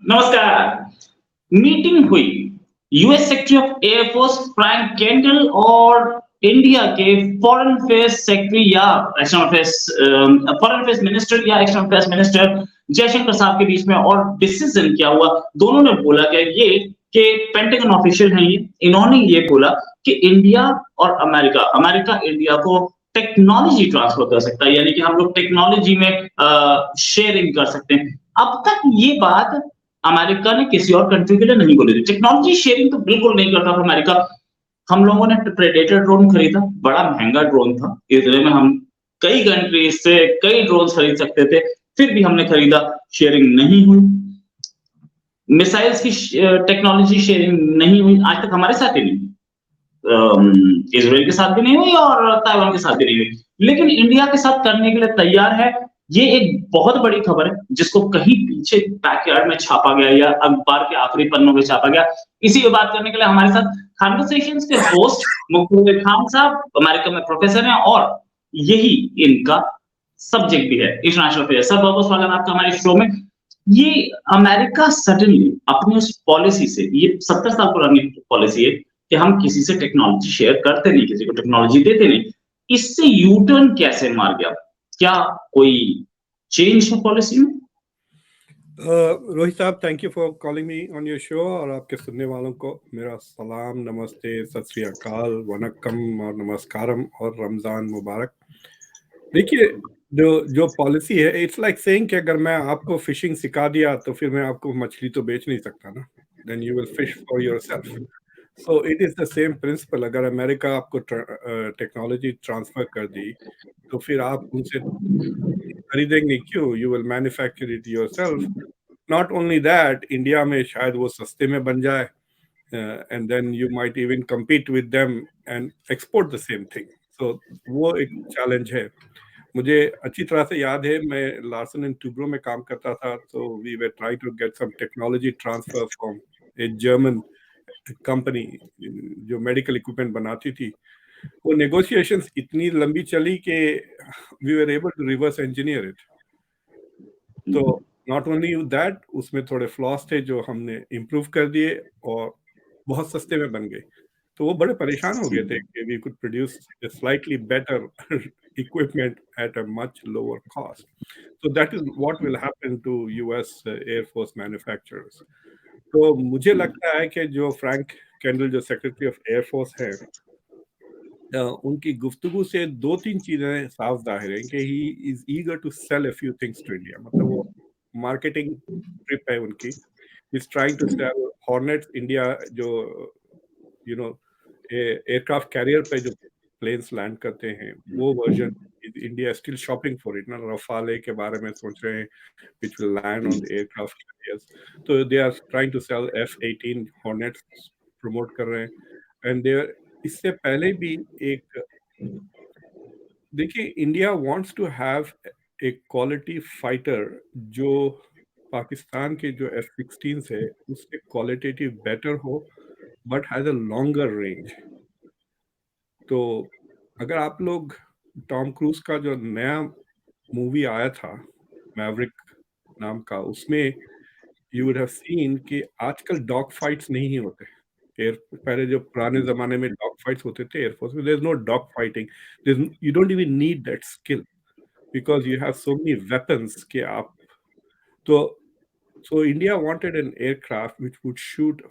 नमस्कार। मीटिंग हुई US secretary of air force Frank candle और इंडिया के फॉरेन अफेयर्स सेक्रेटरी या external affairs foreign affairs minister या एक्सटर्नल अफेयर्स मिनिस्टर जयशंकर साहब के बीच में और डिसीजन क्या हुआ। दोनों ने बोला क्या ये कि पेंटागन ऑफिशियल है ये, इन्होंने ये बोला कि इंडिया और अमेरिका अमेरिका इंडिया को टेक्नोलॉजी ट्रांसफर कर सकता है, यानी कि हम लोग टेक्नोलॉजी में शेयरिंग कर सकते हैं। अब तक ये बात अमेरिका ने किसी और कंट्री के लिए नहीं बोली थी। टेक्नोलॉजी शेयरिंग तो बिल्कुल नहीं करता था अमेरिका। हम लोगों ने प्रेडेटर ड्रोन खरीदा, बड़ा महंगा ड्रोन था, इसलिए में हम कई कंट्रीज से कई ड्रोन खरीद सकते थे, फिर भी हमने खरीदा, शेयरिंग नहीं हुई। मिसाइल्स की टेक्नोलॉजी शेयरिंग नहीं हुई, आज तक हमारे साथ ही नहीं। इसराइल के साथ भी नहीं हुई और ताइवान के साथ भी नहीं हुई, लेकिन इंडिया के साथ करने के लिए तैयार है। ये एक बहुत बड़ी खबर है जिसको कहीं पीछे बैकयार्ड में छापा गया या अखबार के आखिरी पन्नों में छापा गया। इसी पे बात करने के लिए हमारे साथ कॉन्वर्सेशंस के होस्ट मुख्तार खान साहब अमेरिका में प्रोफेसर हैं और यही इनका सब्जेक्ट भी है इंटरनेशनल अफेयर। सर बहुत बहुत स्वागत है आपका हमारे शो में। ये अमेरिका सडनली अपनी उस पॉलिसी से, ये 70 साल पुरानी पॉलिसी है कि हम किसी से टेक्नोलॉजी शेयर करते नहीं, किसी को टेक्नोलॉजी देते नहीं, इससे यू टर्न कैसे मार गया? क्या कोई चेंज है पॉलिसी में? रोहित साहब, thank you for calling me on your show. और आपके सुनने वालों को मेरा सलाम, नमस्ते, सत श्री अकाल, वनक्कम और नमस्कारम और रमज़ान मुबारक। देखिए, जो जो पॉलिसी है, इट्स लाइक सेइंग कि अगर मैं आपको फिशिंग सिखा दिया तो फिर मैं आपको मछली तो बेच नहीं सकता ना। Then you will fish for yourself. So it is the same principle. अगर अमेरिका आपको टेक्नोलॉजी ट्रांसफर कर दी तो फिर आप उनसे खरीदेंगे क्यों? You will manufacture it yourself. Not only that, India में शायद वो सस्ते में बन जाए, and then you might even compete with them and export the same thing. So वो एक चैलेंज है। मुझे अच्छी तरह से याद है, मैं लार्सन एंड टुब्रो में काम करता था, तो we were trying to get some technology transfer from a German company जो मेडिकल इक्विपमेंट बनाती थी। वो नेगोशिएशंस इतनी लंबी चली कि we were able to reverse engineer it. तो नॉट ओनली दैट, उसमें थोड़े फ्लॉस थे जो हमने इम्प्रूव कर दिए और बहुत सस्ते में बन गए। तो वो बड़े परेशान हो गए थे कि we could produce a slightly better equipment at a much lower cost. So that is what will happen to US Air Force manufacturers. तो मुझे लगता है कि जो फ्रैंक कैंडल जो सेक्रेटरी ऑफ एयर फोर्स है, उनकी गुफ्तगू से दो तीन चीजें साफ जाहिर है कि he is eager to sell a few things to India. मतलब वो मार्केटिंग ट्रिप है उनकी। Is trying to sell Hornets India, जो यू नो एयरक्राफ्ट कैरियर पे जो प्लेन्स लैंड करते हैं, वो version India still shopping for it ना। रफाले के बारे में सोच रहे हैं which will land on the aircraft carriers. So they are trying to sell F-18 Hornets, promote कर रहे हैं। एंड दे इससे पहले भी एक, देखिए, India wants to have a quality fighter जो पाकिस्तान के जो F-16 है उससे क्वालिटेटिव बेटर हो, but has a longer range. तो अगर आप लोग टॉम क्रूज का जो नया मूवी आया था मैवरिक नाम का, उसमें यू वुड हैव सीन कि आजकल डॉग फाइट्स नहीं होते। एयर पहले जो पुराने जमाने में डॉग फाइट्स होते थे एयरफोर्स में, there is no dog fighting. You don't even need that skill because you have so many weapons के आप। तो so India wanted an aircraft which would shoot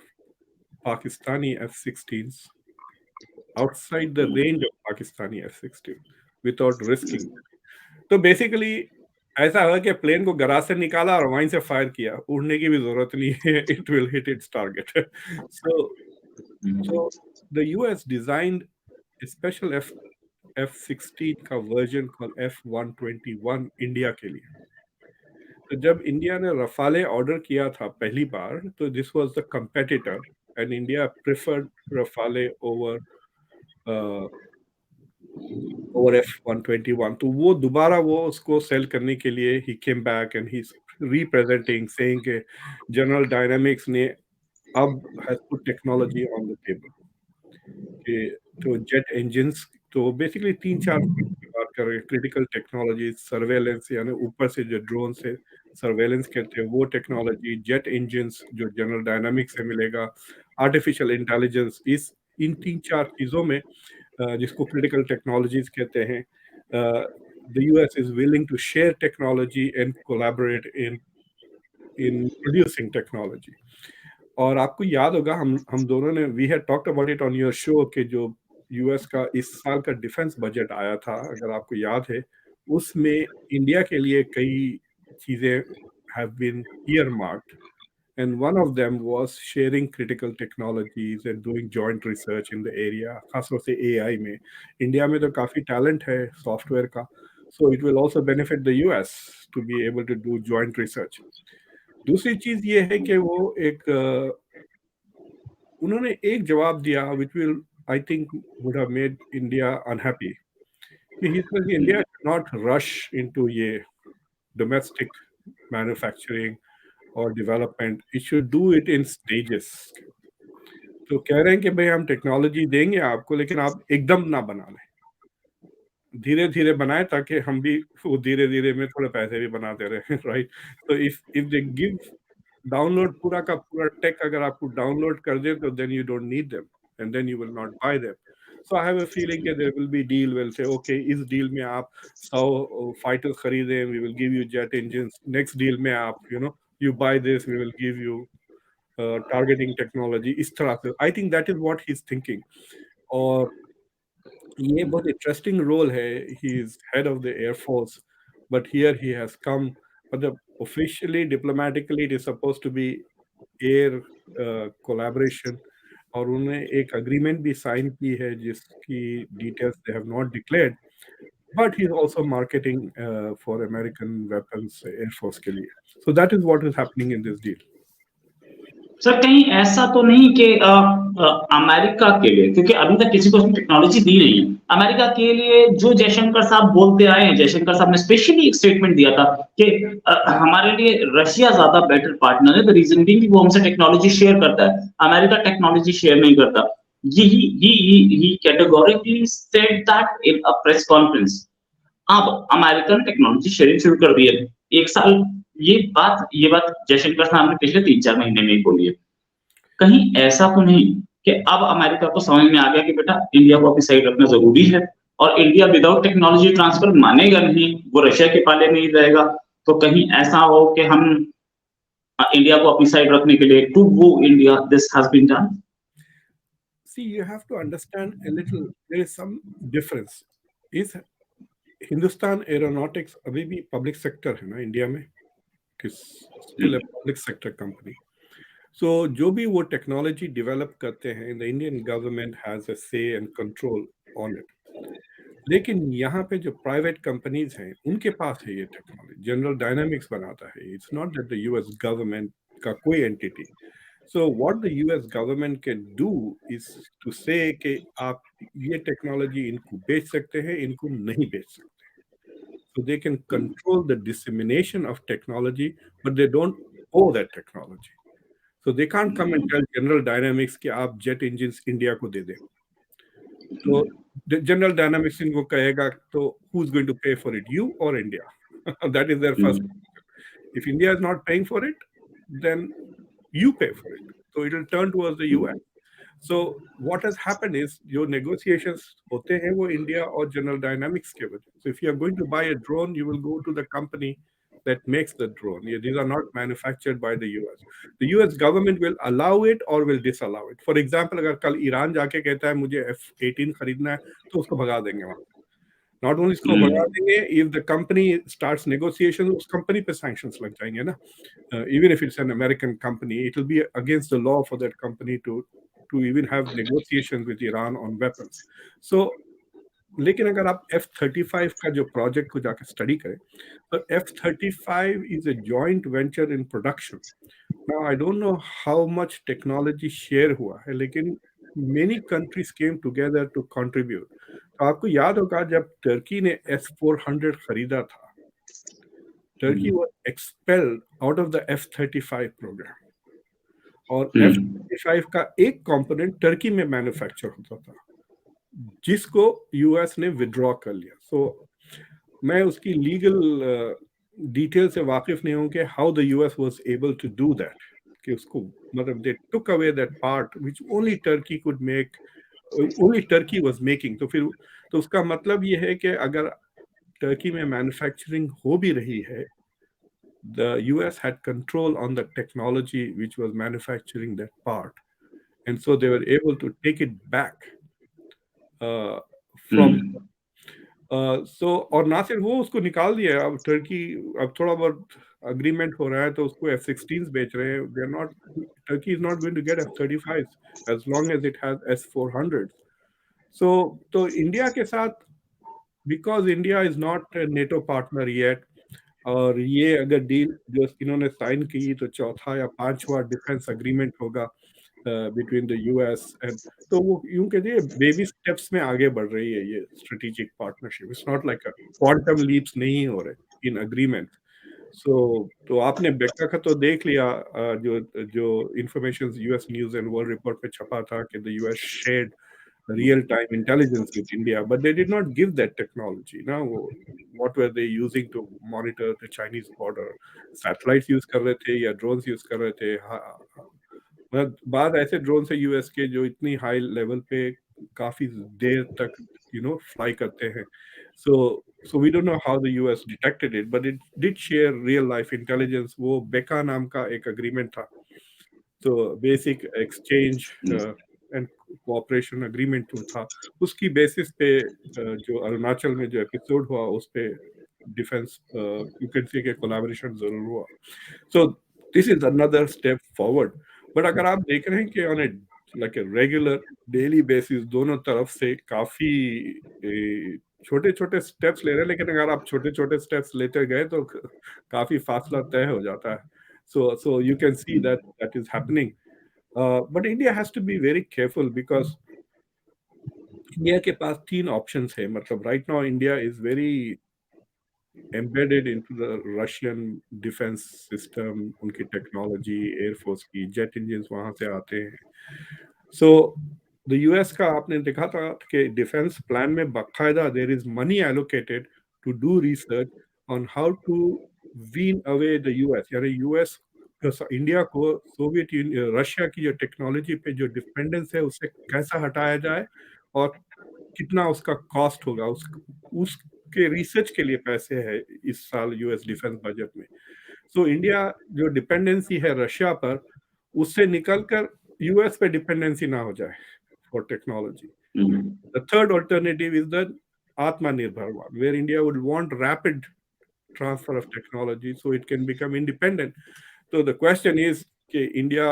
Pakistani F-16s outside the range of Pakistani F-16 without risking. तो basically ऐसा है कि plane को garage से निकाला और वहीं से फायर किया, उड़ने की भी जरूरत नहीं है, it will hit it's target. So the US designed special F-16 का वर्जन कॉल F-121 इंडिया के लिए। तो जब इंडिया ने रफाले ऑर्डर किया था पहली बार, तो this was the competitor and India preferred Rafale over F-121। तो वो दोबारा वो उसको सेल करने के लिए he came back and he representing saying कि जनरल डायनामिक्स ने अब has put technology on the table कि तो जेट इंजन्स, तो बेसिकली तीन चार की बात कर रहे हैं। क्रिटिकल टेक्नोलॉजी, सर्वेलेंस यानी ऊपर से जो ड्रोन से सर्वेलेंस कहते हैं वो टेक्नोलॉजी, जेट इंजन्स जो जनरल डायनामिक्स से मिलेगा, आर्टिफिशियल इंटेलिजेंस, इस इन 3-4 चीज़ों में जिसको क्रिटिकल टेक्नोलॉजीज कहते हैं, the US is willing to share technology and collaborate in in producing technology. और आपको याद होगा हम दोनों ने we had talked about it on your show कि जो यूएस का इस साल का डिफेंस बजट आया था, अगर आपको याद है, उसमें इंडिया के लिए कई चीजें have been earmarked, and one of them was sharing critical technologies and doing joint research in the area, खासतौर से एआई में। इंडिया में तो काफ़ी टैलेंट है सॉफ्टवेयर का, so it will also benefit the US to be able to do joint research। दूसरी चीज़ ये है कि वो उन्होंने एक जवाब दिया which will I think would have made India unhappy, कि he said India should not rush into ये domestic manufacturing और development, it should do it in stages. तो कह रहे हैं कि भाई हम टेक्नोलॉजी देंगे आपको, लेकिन आप एकदम ना बना लें, धीरे धीरे बनाए, ताकि हम भी वो धीरे धीरे में थोड़े पैसे भी बनाते रहे, राइट। तो इफ दे गिव डाउनलोड पूरा का पूरा टेक अगर आपको डाउनलोड कर दे, तो then you don't need them and then you will not buy them. So I have a feeling कि there will be deal, will say okay इस डील में आप 100 फाइटर्स खरीदें, we will give you jet engines, next deal में आप you buy this, we will give you targeting technology, इस तरह से। I think that is what he's thinking। और ये बहुत इंटरेस्टिंग रोल है, he is head of the air force, but here he has come, मतलब officially diplomatically it is supposed to be air collaboration, और उन्होंने एक agreement भी sign की है जिसकी details they have not declared, but he's also marketing for American weapons air force के लिए। So that is what is happening in this deal। Sir कहीं ऐसा तो नहीं कि अमेरिका के लिए, क्योंकि अभी तक किसी को उसने टेक्नोलॉजी दी नहीं है, अमेरिका के लिए जो जयशंकर साहब बोलते आए हैं, जयशंकर साहब ने स्पेशली एक स्टेटमेंट दिया था कि हमारे लिए रशिया ज्यादा बेटर पार्टनर है, द रीजन बीइंग वो हमसे टेक्नोलॉजी शेयर करता है, अमेरिका टेक्नोलॉजी शेयर नहीं करता। He categorically said that in a press conference. अब अमेरिका ने टेक्नोलॉजी शेयरिंग शुरू कर दी है, एक साल ये बात जयशंकर साहब ने पिछले 3-4 महीने में ही बोली है। कहीं ऐसा तो नहीं कि अब अमेरिका को समझ में आ गया कि बेटा इंडिया को अपनी साइड रखना जरूरी है, और इंडिया विदाउट टेक्नोलॉजी ट्रांसफर मानेगा नहीं, वो रशिया के पाले में ही रहेगा। तो कहीं ऐसा हो कि हम इंडिया को अपनी साइड रखने के लिए टू वो India this has been done. See, you have to understand a little, there is some difference। इस हिंदुस्तान एरोनॉटिक्स अभी भी पब्लिक सेक्टर है ना इंडिया में, किस still a public sector company. So जो भी वो टेक्नोलॉजी डेवलप करते हैं, the Indian government has a say and control on it. लेकिन यहाँ पे जो प्राइवेट कंपनीज हैं उनके पास है ये टेक्नोलॉजी, जनरल डायनामिक्स बनाता है, it's not that the US government का कोई entity. So what the US government can do is to say कि आप ये टेक्नोलॉजी इनको बेच सकते हैं, इनको नहीं बेच सकते। So they can control the dissemination of technology, but they don't own that technology। So they can't come and tell General Dynamics कि आप जेट इंजन्स इंडिया को दे दें। तो जनरल डायनामिक्स इनको कहेगा तो who's going to pay for it, you or India? That is their first question। If India is not paying for it, then you pay for it। So it will turn towards the US। So what has happened is जो negotiations होते हैं वो India और general dynamics के वजह। So if you are going to buy a drone, you will go to the company that makes the drone। These are not manufactured by the US। The US government will allow it or will disallow it। For example, अगर कल Iran जाके कहता है मुझे F-18 खरीदना है, तो उसको भगा देंगे वहाँ। Not only इसको भगा देंगे, if the company starts negotiation, उस कंपनी पे sanctions लग जाएंगे ना। Even if it's an American company, it will be against the law for that company to even have negotiations with Iran on weapons। So लेकिन अगर आप F-35 का जो प्रोजेक्ट को जाकर स्टडी करें, तो F-35 is a joint venture in production। Now I don't know how much technology share हुआ है, लेकिन many countries came together to contribute। तो आपको याद होगा जब टर्की ने S-400 खरीदा था, Turkey was expelled out of the F-35 program। और F-35 का एक कंपोनेंट टर्की में मैन्युफैक्चर होता था, जिसको यूएस ने विड्रॉ कर लिया। सो मैं उसकी लीगल डिटेल से वाकिफ नहीं होंगे how the US was able to do that, कि उसको मतलब they took away that part which only Turkey could make, only Turkey was making. तो फिर तो उसका मतलब ये है कि अगर टर्की में मैन्युफैक्चरिंग हो भी रही है, the US had control on the technology which was manufacturing that part, and so they were able to take it back uh, from. हम्म सो और ना सिर्फ वो, उसको निकाल दिया है। अब टर्की, अब थोड़ा बहुत अग्रीमेंट हो रहा है तो उसको F-16s बेच रहे हैं। They are not, Turkey is not going to get F-35 as long as it has S-400। So तो इंडिया के साथ, because India is not NATO partner yet, और ये अगर डील जो इन्होंने साइन की तो चौथा या पांचवा डिफेंस अग्रीमेंट होगा बिटवीन द यूएस एंड, तो वो यूं कहते बेबी स्टेप्स में आगे बढ़ रही है ये strategic partnership. It's not like quantum leaps नहीं हो रहे इन अग्रीमेंट। सो तो आपने बेका का तो देख लिया, जो जो information US news and world report पे छपा था कि the US shared real time intelligence with India, but they did not give that technology. Now, what were they using to monitor the Chinese border? Satellites use कर रहे थे या drones use कर रहे थे? मतलब बाद ऐसे ड्रोन से यूएस के जो इतनी हाई लेवल पे काफी देर तक फ्लाई करते हैं। so we don't know how the US detected it, but it did share real life intelligence। वो बेका नाम का एक agreement था, तो basic exchange and cooperation agreement जो था, उसकी बेसिस पे जो अरुणाचल में जो एपिसोड हुआ उस पे defence you can say collaboration जरूर हुआ। So this is another step forward. But अगर आप देख रहे हैं कि on A like a regular daily basis दोनों तरफ से काफी छोटे छोटे स्टेप्स ले रहे हैं, लेकिन अगर आप छोटे छोटे स्टेप्स लेते गए तो काफी फासला तय हो जाता है। So you can see that that is happening, but India has to be very careful because India के पास तीन options है। मतलब right now India is very embedded into the Russian defense system, उनकी technology, air force की jet engines वहां से आते हैं। So the US का आपने देखा था कि डिफेंस प्लान में बाकायदा there is money allocated to do research on how to wean away the US, यानी यूएस इंडिया को सोवियत यूनियन रशिया की जो टेक्नोलॉजी पे जो डिपेंडेंस है उससे कैसा हटाया जाए और कितना उसका कॉस्ट होगा, उसके रिसर्च के लिए पैसे है इस साल यूएस डिफेंस बजट में। सो इंडिया जो डिपेंडेंसी है रशिया पर, उससे निकलकर यूएस पे डिपेंडेंसी ना हो जाए for technology. The third alternative is the आत्मनिर्भर one, where India would want rapid transfer of technology so it can become independent. So the question is, India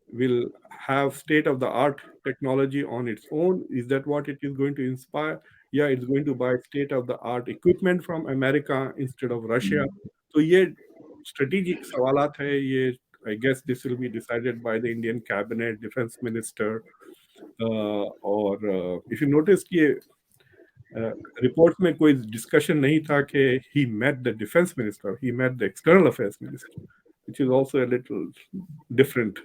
will have state of the art technology on its own? Is that what it is going to inspire? Yeah, it's going to buy state of the art equipment from America instead of Russia. So ये strategic सवालात है ये। I guess this will be decided by the Indian cabinet, defense minister, और if you notice कि report में कोई discussion नहीं था कि he met the defense minister, he met the external affairs minister, which is also a little different.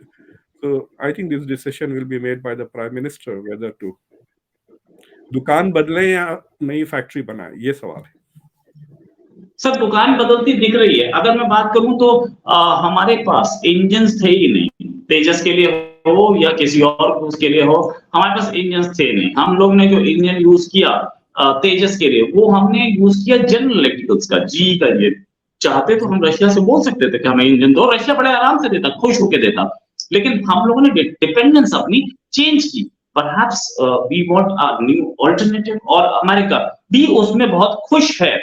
So I think this decision will be made by the prime minister whether to दुकान बदले या नई factory बनाए, ये सवाल है। Sir दुकान बदलती दिख रही है। अगर मैं बात करूं तो हमारे पास इंजन्स थे ही नहीं, तेजस के लिए हो या किसी और उसके लिए हो, हमारे पास इंजन्स थे नहीं। हम लोग ने जो इंजन यूज किया तेजस के लिए, वो हमने यूज किया जनरल इलेक्ट्रिकल्स का, जी का। ये चाहते तो हम रशिया से बोल सकते थे कि हमें इंजन दो, रशिया बड़े आराम से देता, खुश होकर देता, लेकिन हम लोगों ने डिपेंडेंस अपनी चेंज की। Perhaps we want a new alternative, और अमेरिका भी उसमें बहुत खुश है।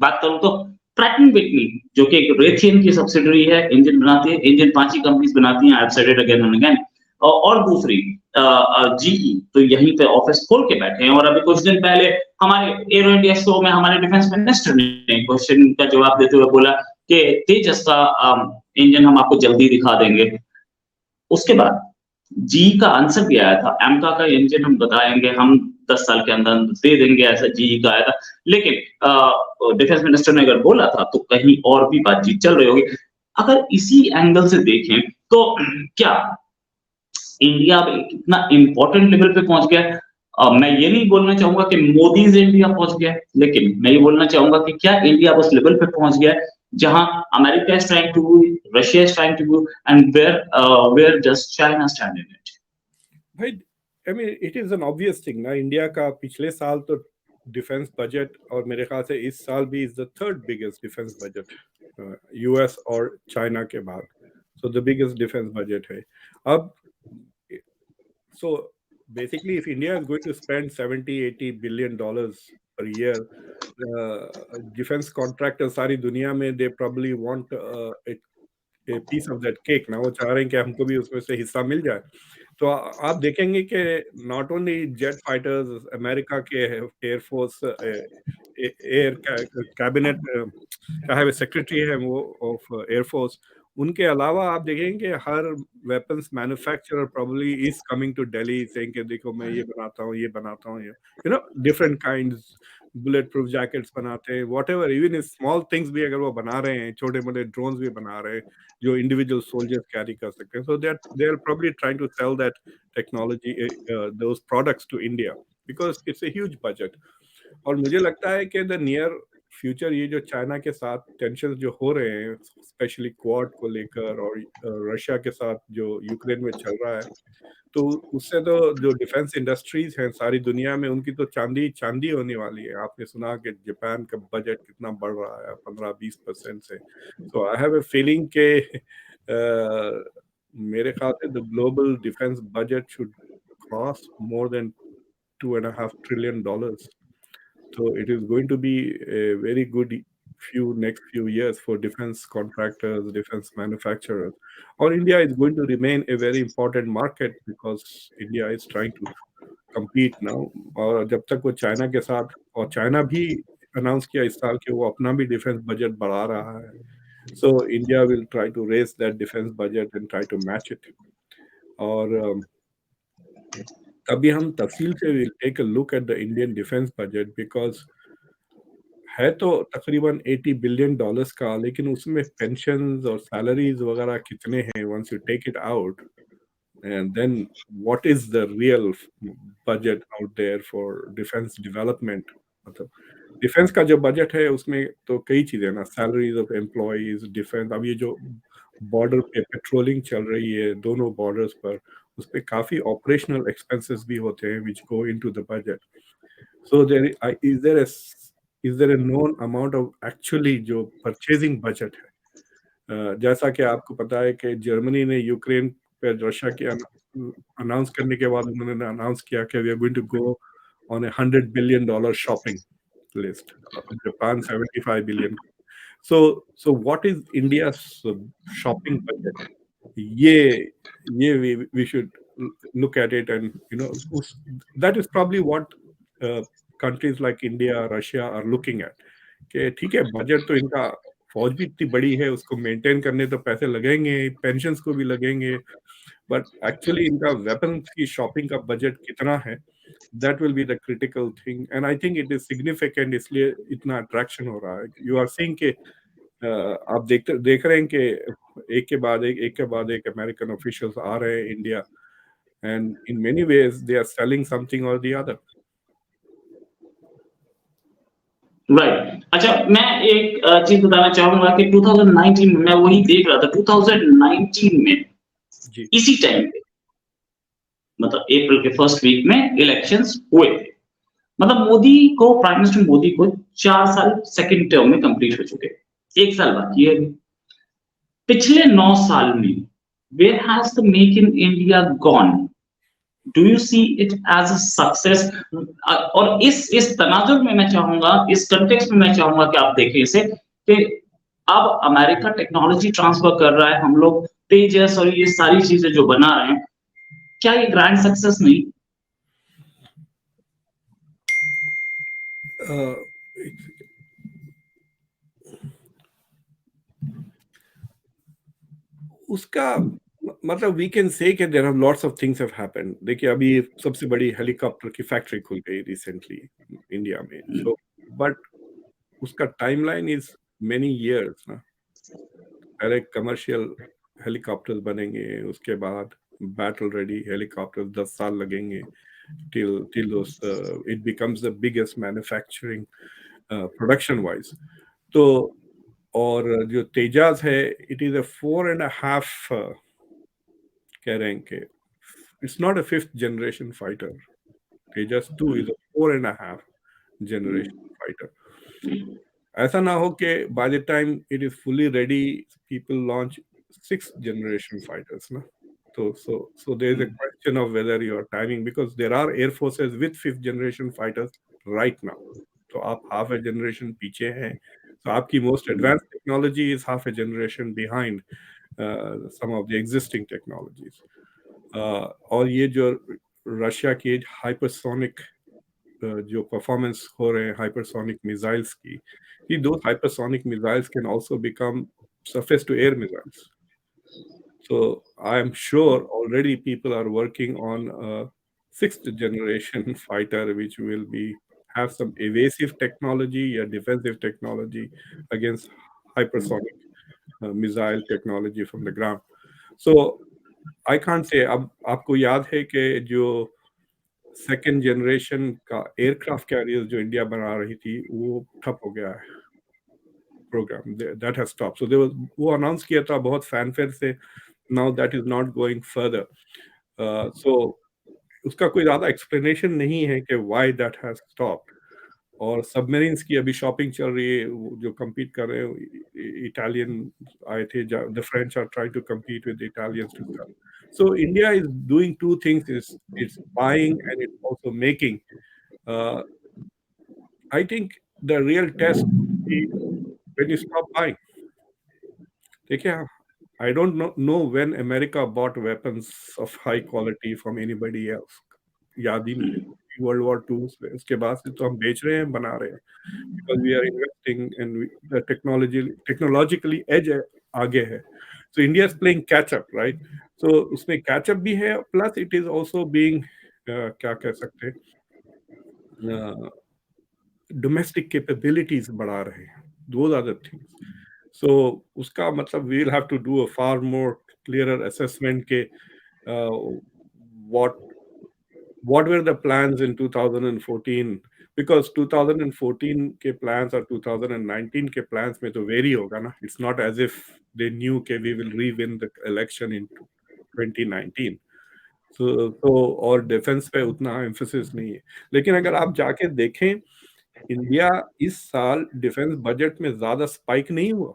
बात करूं तो प्रैट एंड विटनी, जो कि एक रेथियन की सब्सिडरी है, इंजन बनाती है, इंजन 5 ही कंपनीज बनाती हैं, I have said it again and again. और दूसरी जीई तो यहीं पे ऑफिस खोल के बैठे हैं। और अभी कुछ दिन पहले हमारे एरो इंडिया शो में हमारे डिफेंस मिनिस्टर ने क्वेश्चन का जवाब देते हुए बोला कि तेजस का इंजन हम आपको जल्दी दिखा देंगे। उसके बाद जी का आंसर भी आया था, एमका का इंजन हम बताएंगे, हम 10 साल के अंदर दे देंगे, ऐसा जी का आया था। लेकिन डिफेंस मिनिस्टर ने अगर बोला था तो कहीं और भी बातचीत चल रही होगी। अगर इसी एंगल से देखें तो क्या इंडिया कितना इंपॉर्टेंट लेवल पे पहुंच गया? मैं ये नहीं बोलना चाहूंगा कि मोदी से इंडिया पहुंच गया है, लेकिन मैं ये बोलना चाहूंगा कि क्या इंडिया उस लेवल पे पहुंच गया है जहां America is trying to do, Russia is trying to do, and where just China stand in it. भाई, I mean it is an obvious thing ना। इंडिया का पिछले साल तो डिफेंस बजट, और मेरे ख्याल से इस साल भी is the third biggest defence budget, US और चाइना के बाद। So the biggest defence budget है अब। So basically, if India is going to spend 70-80 billion dollars per year, defense contractors सारी दुनिया में they probably want a piece of that cake ना। वो चाह रहे हैं कि हमको भी उसमें से हिस्सा मिल जाए। तो आप देखेंगे कि not only jet fighters, America के एयरफोर्स एयर कैबिनेट का है सेक्रेटरी है वो ऑफ एयरफोर्स, उनके अलावा आप देखेंगे हर weapons manufacturer probably is coming to Delhi saying कि देखो मैं ये बनाता हूँ, ये बनाता हूँ, ये different kinds bullet proof jackets बनाते हैं, what ever, even small things भी अगर वो बना रहे हैं, छोटे मोटे ड्रोन्स भी बना रहे हैं जो इंडिविजुअल सोल्जर्स कैरी कर सकते हैं। So they are probably trying to sell that technology, those products to India, because it's a huge budget. और मुझे लगता है कि द नियर फ्यूचर ये जो चाइना के साथ टेंशन जो हो रहे हैं, स्पेशली क्वाड को लेकर, और रशिया के साथ जो यूक्रेन में चल रहा है, तो उससे तो जो डिफेंस इंडस्ट्रीज हैं सारी दुनिया में, उनकी तो चांदी चांदी होने वाली है। आपने सुना कि जापान का बजट कितना बढ़ रहा है, 15-20% से। सो आई हैव ए फीलिंग के मेरे ख्याल से the global defence budget should cross more than $2.5 trillion. So it is going to be a very good next few years for defense contractors, defense manufacturers. Or India is going to remain a very important market because India is trying to compete now. और जब तक वो China के साथ, और China भी announce किया इस साल कि वो अपना भी डिफेंस बजट बढ़ा रहा है, so India will try to raise that defense budget and try to match it. और अभी हम तफसील से will take a look at the Indian defence budget, because है तो तकरीबन $80 billion का, लेकिन उसमें पेंशन्स और सैलरीज वगैरह कितने हैं once you take it out, and then what is the real budget out there for defence development. मतलब डिफेंस का जो बजट है उसमें तो कई चीजें ना, सैलरीज ऑफ एम्प्लॉयज, डिफेंस, अब ये जो बॉर्डर पे पेट्रोलिंग चल रही है दोनों बॉर्डर्स पर, उस पे काफी ऑपरेशनल एक्सपेंसेस भी होते हैं which go into the budget. So there is there a known amount of actually जो परचेजिंग बजट है। जैसा कि आपको पता है कि जर्मनी ने यूक्रेन पर रशिया के अनाउंस करने के बाद उन्होंने अनाउंस किया कि we are going to go on a $100 billion shopping list, Japan 75 billion. So what is India's shopping budget? ये we should look at it, and that is probably what countries like India, Russia are looking at. कि ठीक है, budget तो इनका, फौज भी इतनी बड़ी है, उसको मेंटेन करने तो पैसे लगेंगे, पेंशन्स को भी लगेंगे, बट एक्चुअली इनका वेपन्स की शॉपिंग का बजट कितना है, that will be the critical thing, and I think it is significant, इसलिए इतना अट्रैक्शन हो रहा है। यू आर सीइंग के आप देख रहे हैं कि एक के बाद एक अमेरिकन ऑफिशियल्स आ रहे हैं India, and in many ways they are selling something or the other. Right. अच्छा, मैं एक चीज बताना चाहूंगा कि 2019 में मैं वही देख रहा था, 2019 में जी इसी टाइम पे, मतलब अप्रैल के फर्स्ट वीक में इलेक्शंस हुए थे। मतलब मोदी को, प्राइम मिनिस्टर मोदी को 4 साल सेकंड टर्म में कंप्लीट हो चुके, 1 साल बाकी है अभी। पिछले 9 साल में where has the make in India gone? Do you see it as a success? और इस तनाजुर में मैं चाहूंगा, इस कंटेक्स्ट में मैं चाहूंगा कि आप देखें इसे कि अब अमेरिका टेक्नोलॉजी ट्रांसफर कर रहा है, हम लोग तेजस और ये सारी चीजें जो बना रहे हैं, क्या ये ग्रैंड सक्सेस नहीं? उसका मतलब वी कैन से कि there are lots of things have happened. देखिए, अभी सबसे बड़ी हेलीकॉप्टर की फैक्ट्री खुल गई रिसेंटली इंडिया में, सो बट उसका टाइमलाइन इज मेनी इयर्स ना। पहले कमर्शियल हेलीकॉप्टर्स बनेंगे, उसके बाद बैटल रेडी हेलीकॉप्टर्स 10 साल लगेंगे, till those it becomes the biggest manufacturing production wise. तो और जो तेजाज है, इट इज अ 4.5, कह रहे हैं कि it's not a fifth generation fighter. Tejas 2 is a 4.5 generation fighter. ऐसा ना हो कि by the time it is fully ready, people launch sixth generation fighters, ना. So there is a question of whether you are timing, because there are air forces with fifth generation fighters right now. तो आप half a generation पीछे हैं. So आपकी most advanced technology is half a generation behind some of the existing technologies. और ये जो Russia की hypersonic जो परफॉर्मेंस हो रहे हैं hypersonic missiles की, see, those hypersonic missiles can also become surface to air missiles. So I am sure already people are working on a sixth generation fighter, which will be have some evasive technology or defensive technology against hypersonic missile technology from the ground. So I can't say. अब आपको याद है कि जो second generation का aircraft carrier जो India बना रही थी, वो ठप हो गया है program. That has stop. So there was, वो अनाउंस किया था बहुत फैनफेयर से. Now that is not going further. So उसका कोई ज़्यादा एक्सप्लेनेशन नहीं है कि व्हाई दैट हैज स्टॉप्ड. और सबमरीन्स की अभी शॉपिंग चल रही है. जो compete कर रहे हैं, इटालियन आए थे. The French are trying to compete with the Italians to sell. So India is doing two things: is it's buying and it's also making. Uh, I think the real test will be when you stop buying. देखिए, I don't know when America bought weapons of high quality from anybody else. याद ही नहीं है. World war to उसके बाद से तो हम बेच रहे हैं, बना रहे हैं. Because we are investing and the technologically edge आगे है. So India is playing catch up, right? So उसमें catch up भी है, plus it is also being क्या कह सकते हैं, domestic capabilities बढ़ा रहे हैं. Those are the things. So उसका मतलब we will have to do a far more clearer assessment के what were the plans in 2014, because 2014 के plans और 2019 के plans में तो vary होगा ना. It's not as if they knew कि we will re-win the election in 2019. So और डिफेंस पे उतना एम्फोसिस नहीं है. लेकिन अगर आप जाके देखें, इंडिया इस साल डिफेंस बजट में ज्यादा स्पाइक नहीं हुआ,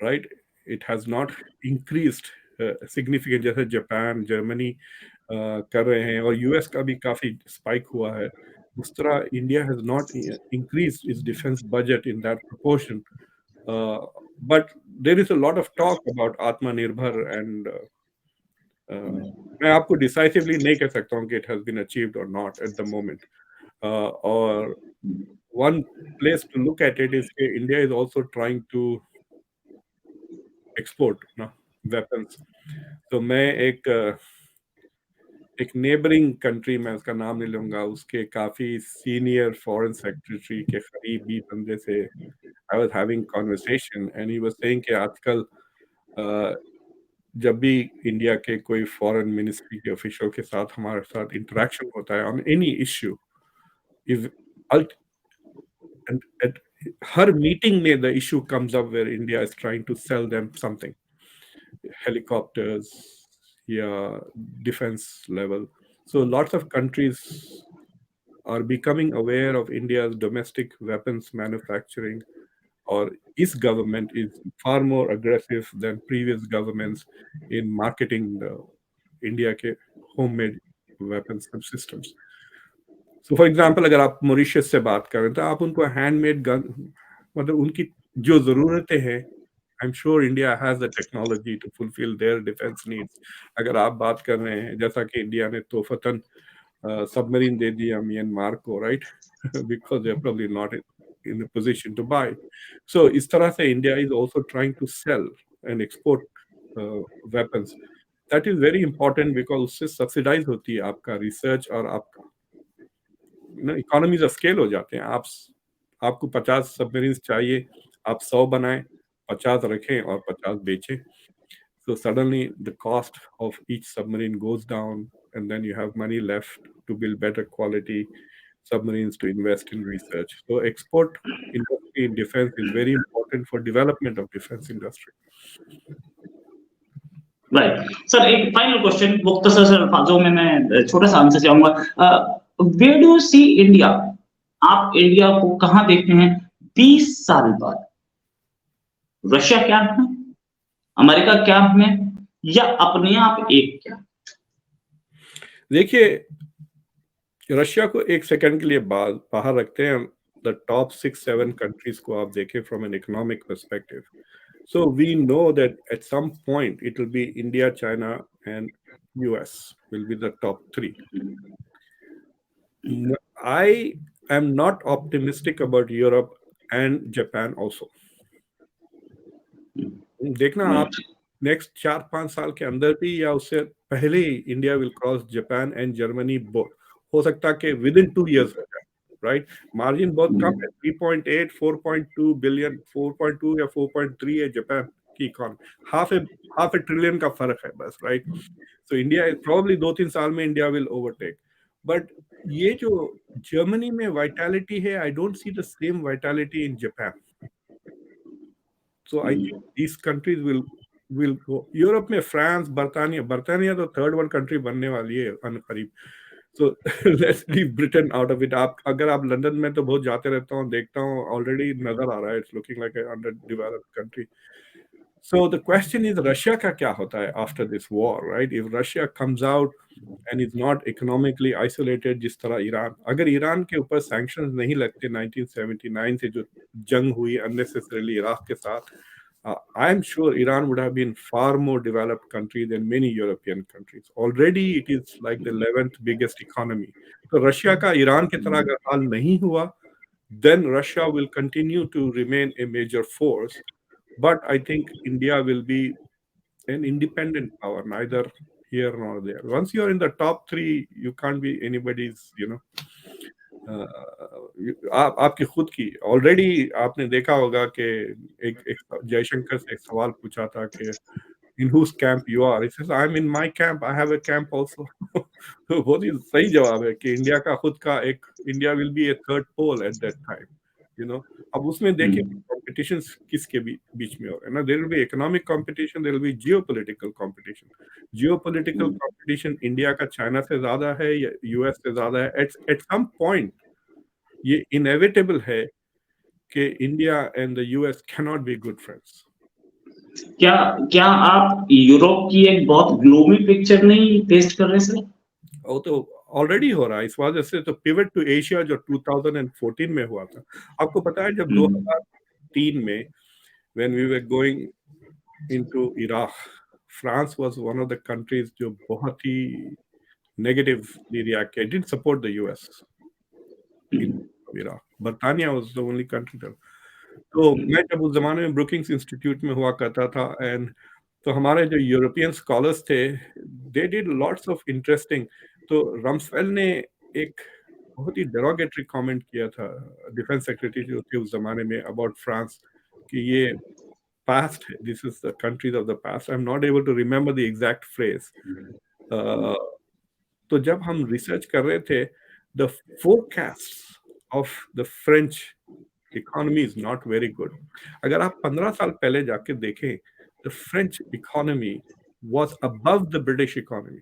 right. It has not increased significant, जैसे जापान, जर्मनी कर रहे हैं, और यूएस का भी काफी स्पाइक हुआ है. उस तरह India has not increased its defence budget in that proportion. But there is a lot of talk about Atmanirbhar and मैं आपको डिसाइसिवली नहीं कह सकता हूँ कि it has been achieved or not at the moment. और one place to look at it is India is also trying to export ना weapons. तो मैं एक नेबरिंग कंट्री, मैं उसका नाम नहीं लूंगा, उसके काफी सीनियर फॉरेन सेक्रेटरी के करीबी बंदे से I was having conversation and he was saying कि आजकल जब भी इंडिया के कोई फॉरेन मिनिस्ट्री के ऑफिशियल के साथ हमारे साथ इंटरेक्शन होता है on any issue, if and at her meeting mein the issue comes up where India is trying to sell them something, helicopters, yeah, defense level. So lots of countries are becoming aware of India's domestic weapons manufacturing, or its government is far more aggressive than previous governments in marketing the India के homemade weapons systems. So for example अगर आप Mauritius से बात करें तो आप उनको handmade gun, मतलब उनकी जो ज़रूरतें हैं, I am sure India has the technology to fulfil their defence needs. अगर आप बात कर रहे हैं, जैसा कि इंडिया ने तोहफतन सबमरीन दे दिया म्यांमार को, right, because they are probably not in the position to buy. So इस तरह से India is also trying to sell and export weapons. That is very important because उससे सब्सिडाइज होती है आपका रिसर्च और आपका इकोनॉमीज ऑफ स्केल हो जाते हैं. आपको 50 सबमरीन्स चाहिए, आप 100 बनाएं, 50 रखें और 50 बेचें. So suddenly the cost of each submarine goes down, and then you have money left to build better quality submarines to invest in research. So export industry in defense is very important for development of defense industry. Right sir, एक final question मुख्तसर से अल्फाजों में मैं छोटा सा answer चाहूंगा। Where do see India, आप India को कहां देखते हैं 20 साल बाद? रशिया कैंप में, अमेरिका कैंप में, या अपने आप एक कैंप? देखिए, रशिया को एक सेकंड के लिए बाहर रखते हैं। द टॉप 6-7 कंट्रीज को आप देखें from an economic perspective, so we know that at some point it will be India, China, and US will be the top 3. I am not optimistic about Europe and Japan also. देखना आप next 4-5 साल के अंदर भी या उससे पहले ही India will cross Japan and Germany both. हो सकता है कि विद इन 2 years हो जाए, राइट? मार्जिन बहुत कम है, 3.8 4.2 बिलियन, 4.2 या 4.3 है जापान की इकोनॉमी, हाफ ए ट्रिलियन का फर्क है बस, राइट? सो इंडिया प्रॉब्ली 2-3 साल में इंडिया विल ओवरटेक। बट ये जो जर्मनी में वाइटैलिटी है, I don't see the same vitality in Japan. So I think these countries will go. Europe में फ्रांस, बर्तानिया तो थर्ड वर्ल्ड कंट्री बनने वाली है अनकरीब। So let's leave Britain out of it. अगर आप लंदन में तो बहुत जाते रहता हूँ, देखता हूँ, ऑलरेडी नजर आ रहा है, it's looking like an underdeveloped country. So the question is, Russia का क्या होता है after this war, right? If Russia comes out and is not economically isolated जिस तरह ईरान, अगर ईरान के ऊपर sanctions नहीं लगते 1979 से जो जंग हुई unnecessarily इराक के साथ, I am sure Iran would have been far more developed country than many European countries. Already it is like the 11th biggest economy. तो रशिया का ईरान की तरह अगर हाल नहीं हुआ, then Russia will continue to remain a major force. But I think India will be an independent power, neither here nor there. Once you are in the top 3, you can't be anybody's, आपकी खुद की। Already आपने देखा होगा कि एक जयशंकर से एक सवाल पूछा था कि in whose camp you are? He says, I'm in my camp, I have a camp also. तो बहुत ही सही जवाब है कि इंडिया का खुद का एक, India will be a third pole at that time, अब उसमें देखें कॉम्पिटिशन किसके बीच में हो रहा है ना। There will be economic competition, there will be geopolitical competition. Geopolitical competition India का चाइना से ज्यादा है या यूएस से ज्यादा है। एट सम पॉइंट ये इनएविटेबल है कि India and the US can not be good friends. क्या आप यूरोप की एक बहुत ग्लोबल पिक्चर नहीं टेस्ट कर रहे सर? वो तो ऑलरेडी हो रहा है, इस वजह से तो पिवट टू एशिया जो 2014 में हुआ था। आपको पता है जब 2003 में when we were going into Iraq, France was one of the countries जो बहुत ही नेगेटिवली रिएक्ट किया, didn't support the US in Iraq. बर्तानिया was the only country that. तो मैं जब उस जमाने में ब्रुकिंग्स इंस्टीट्यूट में हुआ करता था, एंड तो हमारे जो यूरोपियन स्कॉलर्स थे, they did lots of interesting. तो रम्सफेल्ड ने एक बहुत ही डेरोगेटरी कमेंट किया था डिफेंस सेक्रेटरी जो थे उस जमाने में अबाउट फ्रांस, कि ये पास्ट है, this is the countries of the past. I am not able to remember the exact phrase. तो जब हम रिसर्च कर रहे थे, the forecast of the French economy is not very good. अगर आप 15 साल पहले जाके देखें, the French economy was above the British economy.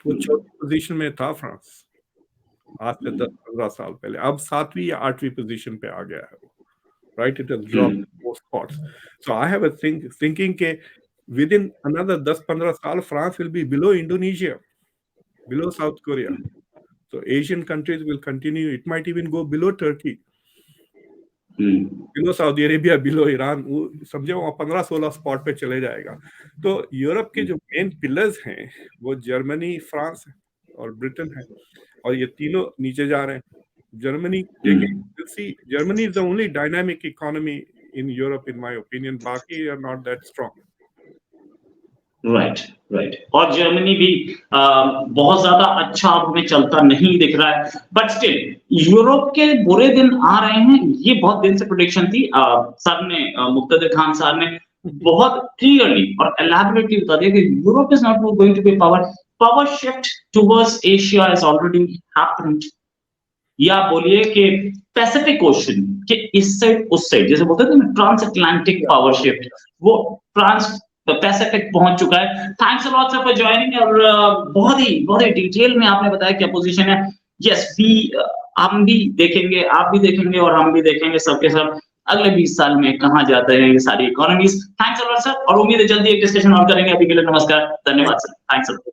वो चौथी पोजीशन में था फ्रांस आज से 10-15 साल पहले, अब 7वीं या 8वीं पोजीशन पे आ गया है वो, right? It has dropped four spots. So I have a thinking के विद इन अनदर 10-15 साल France will be below Indonesia, below south Korea. So Asian countries will continue. It might even go below Turkey, below Saudi Arabia, below Iran. वो समझे वहाँ 15-16 spot पे चले जाएगा। तो Europe के जो मेन पिलर्स हैं वो जर्मनी, फ्रांस और ब्रिटेन है, और ये तीनों नीचे जा रहे हैं। जर्मनी देखिए, Germany is the only dynamic economy in Europe in my opinion, बाकी are not that strong. Right. और जर्मनी भी बहुत ज्यादा अच्छा हमें चलता नहीं दिख रहा है, बट स्टिल यूरोप के बुरे दिन आ रहे हैं, ये बहुत दिन से प्रेडिक्शन थी। सर ने मुक्तदिर खान साहब ने बहुत क्लियरली और एलैबोरेटली बता दिया कि Europe is not going to be power shift towards Asia is already happened. या बोलिए कि पैसिफिक ओशन के इस साइड उस साइड, जैसे बोलते थे ना ट्रांस अटलांटिक पावर शिफ्ट, वो ट्रांस पैसिफिक पहुंच चुका है। Thanks a lot sir for joining, और बहुत ही डिटेल में आपने बताया क्या पोजीशन है। यस वी हम भी देखेंगे, आप भी देखेंगे और हम भी देखेंगे सबके सब अगले 20 साल में कहां जाते हैं ये सारी economies. Thanks a lot sir, और उम्मीद है जल्दी एक डिस्कशन और करेंगे। अभी के लिए नमस्कार, धन्यवाद सर, थैंक्स अ लॉट।